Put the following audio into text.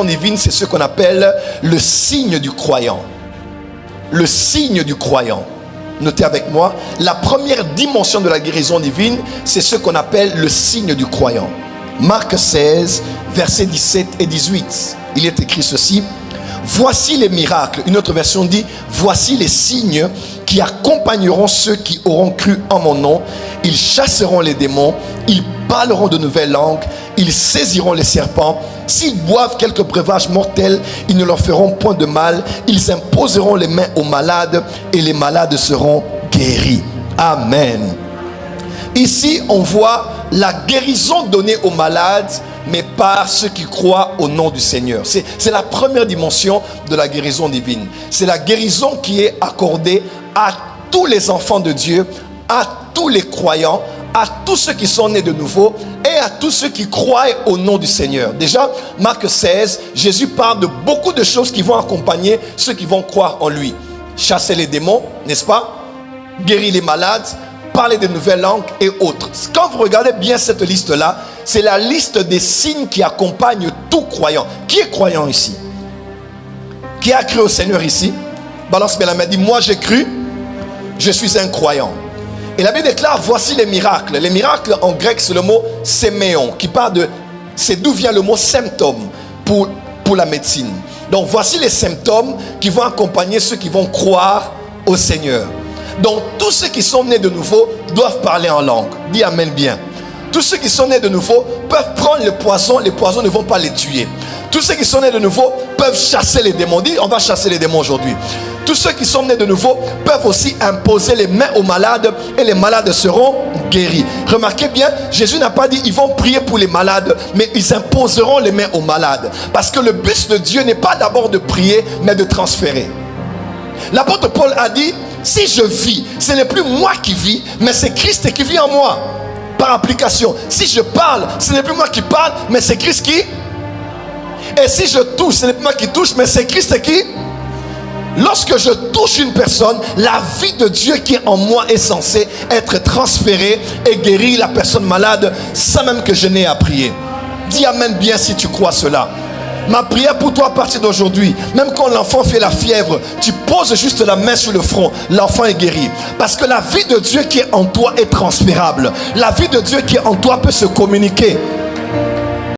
divine, c'est ce qu'on appelle le signe du croyant. Le signe du croyant. Notez avec moi, la première dimension de la guérison divine, c'est ce qu'on appelle le signe du croyant. Marc 16, versets 17 et 18. Il est écrit ceci. Voici les miracles. Une autre version dit, voici les signes qui accompagneront ceux qui auront cru en mon nom. Ils chasseront les démons, ils parleront de nouvelles langues, ils saisiront les serpents. S'ils boivent quelques breuvages mortels, ils ne leur feront point de mal. Ils imposeront les mains aux malades et les malades seront guéris. Amen. Ici, on voit la guérison donnée aux malades, mais par ceux qui croient au nom du Seigneur. C'est la première dimension de la guérison divine. C'est la guérison qui est accordée à tous les enfants de Dieu, à tous les croyants, à tous ceux qui sont nés de nouveau et à tous ceux qui croient au nom du Seigneur. Déjà, Marc 16, Jésus parle de beaucoup de choses qui vont accompagner ceux qui vont croire en lui. Chasser les démons, n'est-ce pas? Guérir les malades, parler de nouvelles langues et autres. Quand vous regardez bien cette liste-là, c'est la liste des signes qui accompagnent tout croyant. Qui est croyant ici? Qui a cru au Seigneur ici? Balance bien la main, dit, moi j'ai cru, je suis un croyant. Et la Bible déclare, voici les miracles. Les miracles en grec, c'est le mot séméon, qui parle de, c'est d'où vient le mot symptôme pour la médecine. Donc voici les symptômes qui vont accompagner ceux qui vont croire au Seigneur. Donc tous ceux qui sont nés de nouveau doivent parler en langue. Dis amen bien. Tous ceux qui sont nés de nouveau peuvent prendre les poisons ne vont pas les tuer. Tous ceux qui sont nés de nouveau peuvent chasser les démons. Dis, on va chasser les démons aujourd'hui. Tous ceux qui sont nés de nouveau peuvent aussi imposer les mains aux malades et les malades seront guéris. Remarquez bien, Jésus n'a pas dit ils vont prier pour les malades, mais ils imposeront les mains aux malades. Parce que le but de Dieu n'est pas d'abord de prier, mais de transférer. L'apôtre Paul a dit, si je vis, ce n'est plus moi qui vis, mais c'est Christ qui vit en moi. Par application, si je parle, ce n'est plus moi qui parle, mais c'est Christ qui. Et si je touche, ce n'est plus moi qui touche, mais c'est Christ qui. Lorsque je touche une personne, la vie de Dieu qui est en moi est censée être transférée et guérir la personne malade sans même que je n'ai à prier. Dis amen bien si tu crois cela. Ma prière pour toi à partir d'aujourd'hui, même quand l'enfant fait la fièvre, tu poses juste la main sur le front, l'enfant est guéri. Parce que la vie de Dieu qui est en toi est transférable. La vie de Dieu qui est en toi peut se communiquer.